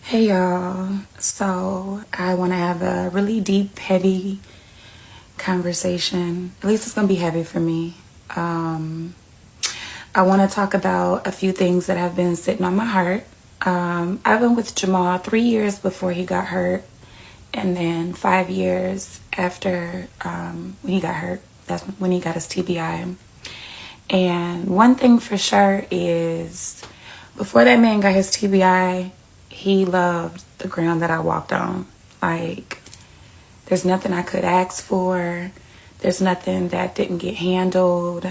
Hey y'all. So I want to have a really deep, heavy conversation. At least it's going to be heavy for me. I want to talk about a few things that have been sitting on my heart. I've been with Jamal 3 years before he got hurt, and then 5 years after when he got hurt. That's when he got his TBI. And one thing for sure is before that man got his TBI, he loved the ground that I walked on. Like, there's nothing I could ask for. There's nothing that didn't get handled.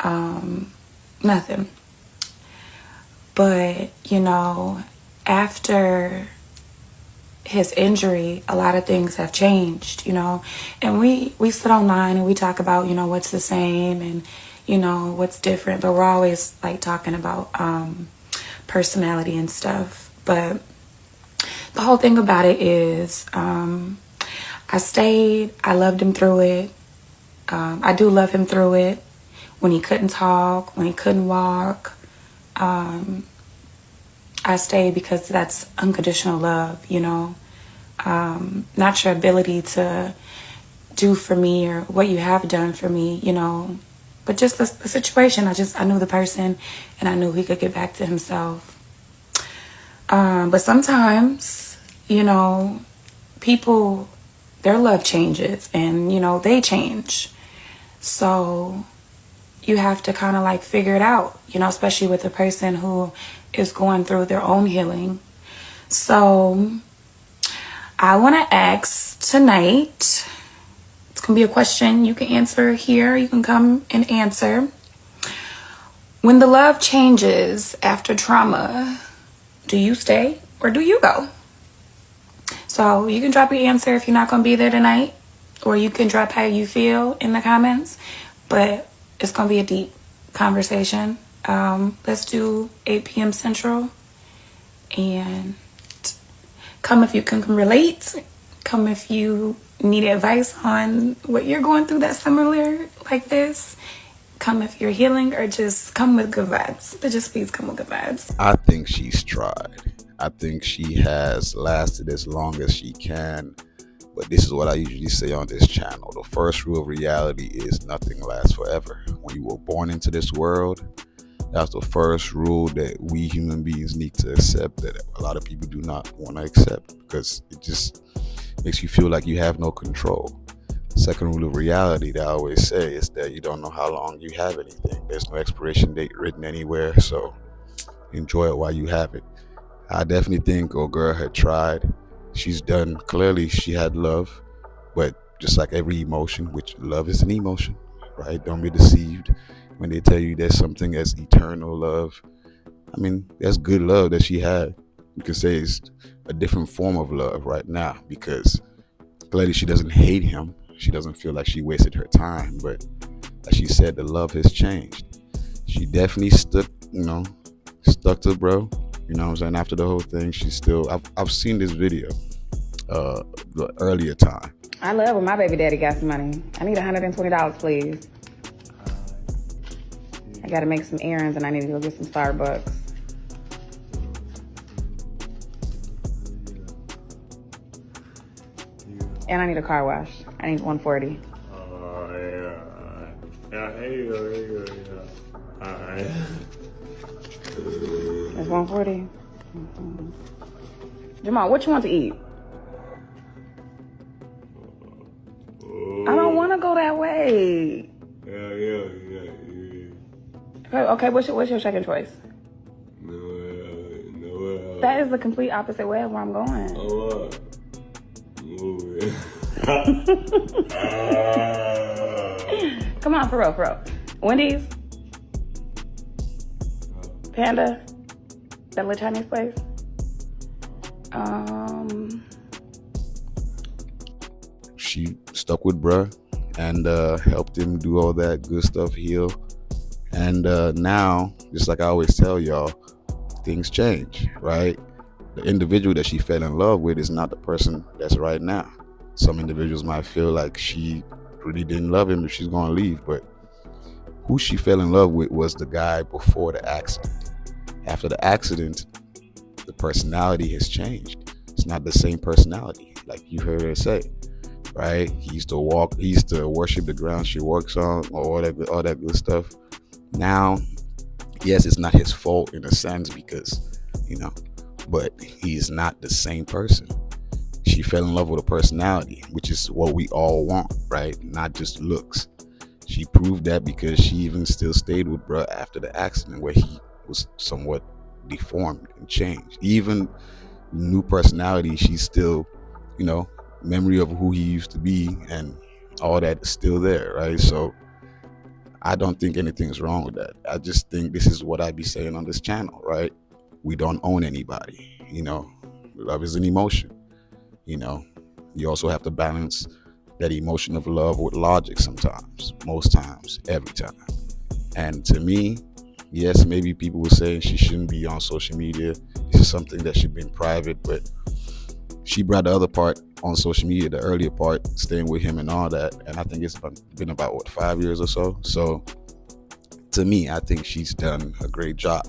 Nothing. But, after his injury, a lot of things have changed, and we sit online and we talk about, what's the same and, what's different, but we're always like talking about personality and stuff. But the whole thing about it is I stayed. I loved him through it. I do love him through it. When he couldn't talk, when he couldn't walk, I stayed because that's unconditional love, not your ability to do for me or what you have done for me, but just the situation. I knew the person and I knew he could get back to himself. But sometimes, people, their love changes and, they change. So you have to kind of like figure it out, especially with a person who is going through their own healing. So I want to ask tonight, it's going to be a question you can answer here. You can come and answer. When the love changes after trauma, do you stay or do you go? So you can drop your answer if you're not going to be there tonight, or you can drop how you feel in the comments. But it's going to be a deep conversation. Let's do 8 p.m. Central. And come if you can relate. Come if you need advice on what you're going through that's similar like this. Come if you're healing, or just come with good vibes. But just please come with good vibes. I think she's tried. I think she has lasted as long as she can. But this is what I usually say on this channel. The first rule of reality is nothing lasts forever. When you were born into this world, that's the first rule that we human beings need to accept, that a lot of people do not want to accept, because it just makes you feel like you have no control. Second rule of reality that I always say is that you don't know how long you have anything. There's no expiration date written anywhere, so enjoy it while you have it. I definitely think old girl had tried. She's done. Clearly she had love, but just like every emotion, which love is an emotion, right? Don't be deceived when they tell you there's something as eternal love. I mean, that's good love that she had. You could say it's a different form of love right now, because clearly she doesn't hate him. She doesn't feel like she wasted her time, but like she said, the love has changed. She definitely stuck to bro. You know what I'm saying? After the whole thing, she's still. I've seen this video, the earlier time. I love when my baby daddy got some money. I need $120, please. I got to make some errands and I need to go get some Starbucks. And I need a car wash. I need 140. Oh, yeah. Yeah, here you go. Alright. It's 140. Mm-hmm. Jamal, what you want to eat? I don't want to go that way. Yeah. Okay, what's your second choice? No. That is the complete opposite way of where I'm going. Oh, Come on, for real. Wendy's? Panda? That little Chinese place? She stuck with bruh and helped him do all that good stuff, heal. And now, just like I always tell y'all, things change, right? The individual that she fell in love with is not the person that's right now. Some individuals might feel like she really didn't love him if she's going to leave, but who she fell in love with was the guy before the accident. After the accident, the personality has changed. It's not the same personality, like you heard her say, right? He used to worship the ground she works on, or all that good stuff. Now, yes, it's not his fault in a sense because, but he's not the same person. She fell in love with a personality, which is what we all want, right? Not just looks. She proved that because she even still stayed with bruh after the accident where he was somewhat deformed and changed. Even new personality, she's still, memory of who he used to be and all that is still there, right? So I don't think anything's wrong with that. I just think this is what I be saying on this channel, right? We don't own anybody, love is an emotion, you also have to balance that emotion of love with logic sometimes, most times, every time. And to me, yes, maybe people will say she shouldn't be on social media. This is something that should be in private, but she brought the other part on social media, the earlier part, staying with him and all that. And I think it's been about 5 years or so. So to me, I think she's done a great job.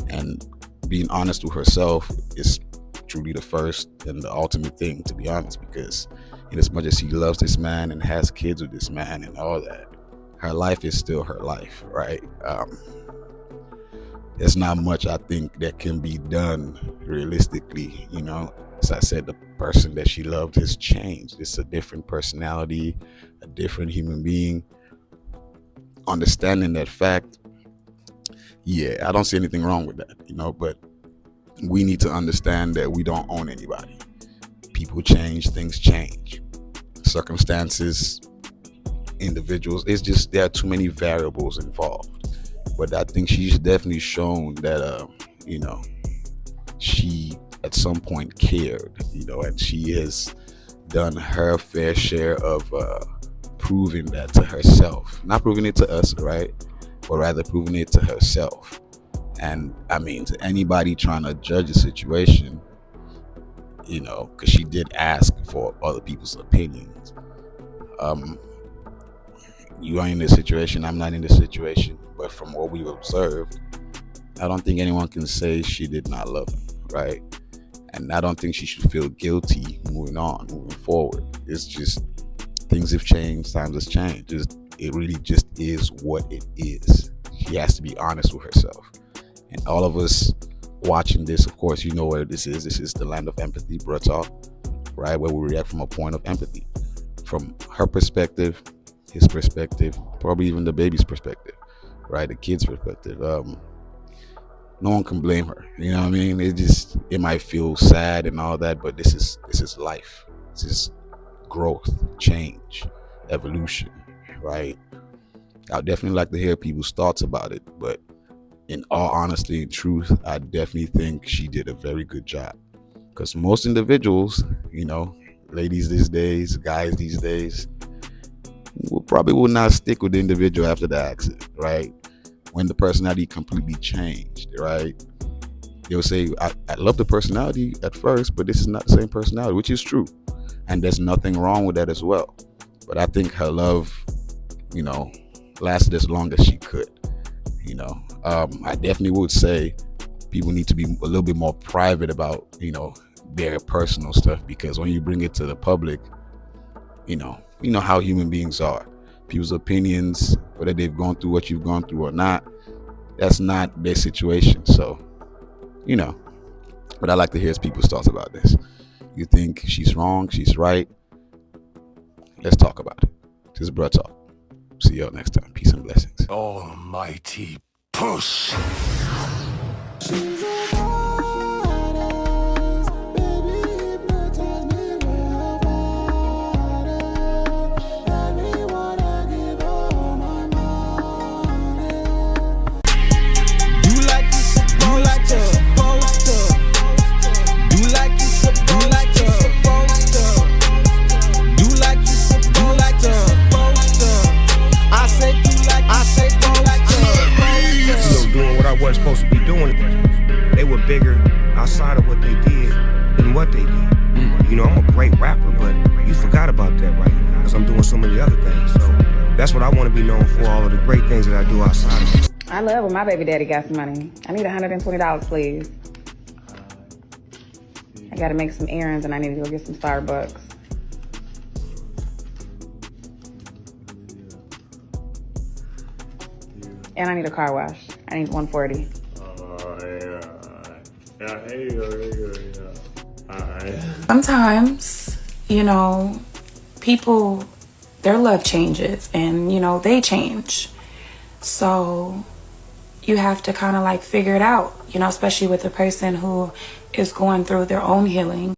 And being honest with herself is truly the first and the ultimate thing, to be honest, because in as much as she loves this man and has kids with this man and all that, her life is still her life, right? There's not much I think that can be done realistically, As I said, the person that she loved has changed. It's a different personality, a different human being. Understanding that fact, yeah, I don't see anything wrong with that, but we need to understand that we don't own anybody. People change, things change. Circumstances, individuals, it's just there are too many variables involved. But I think she's definitely shown that, she at some point cared, and she has done her fair share of proving that to herself. Not proving it to us, right? But rather proving it to herself. And I mean, to anybody trying to judge the situation, because she did ask for other people's opinions. You are in this situation, I'm not in this situation. But from what we've observed, I don't think anyone can say she did not love him, right? And I don't think she should feel guilty moving forward. It's just, things have changed, times have changed. It really just is what it is. She has to be honest with herself. And all of us watching this, of course, you know where this is. This is the land of empathy, bruh talk, right? Where we react from a point of empathy. From her perspective, his perspective, probably even the baby's perspective, right? The kid's perspective. No one can blame her. You know what I mean? It might feel sad and all that, but this is life. This is growth, change, evolution, right? I'd definitely like to hear people's thoughts about it, but in all honesty and truth, I definitely think she did a very good job. Because most individuals, ladies these days, guys these days, will not stick with the individual after the accident, right? When the personality completely changed, right? They'll say, I love the personality at first, but this is not the same personality, which is true. And there's nothing wrong with that as well. But I think her love, lasted as long as she could. I definitely would say people need to be a little bit more private about, their personal stuff, because when you bring it to the public, you know how human beings are. People's opinions, whether they've gone through what you've gone through or not, that's not their situation. So, but I like to hear people's thoughts about this. You think she's wrong, she's right? Let's talk about it. This is Bruh Talk. See y'all next time. Peace and blessings. Almighty push. Wasn't supposed to be doing it. They were bigger outside of what they did than what they did. I'm a great rapper, but you forgot about that right now because I'm doing so many other things. So that's what I want to be known for, all of the great things that I do outside of it. I love when my baby daddy got some money. I need $120, please. I gotta make some errands and I need to go get some Starbucks. And I need a car wash. I need 140. Sometimes, you know, people, their love changes and, you know, they change. So you have to kind of like figure it out, you know, especially with a person who is going through their own healing.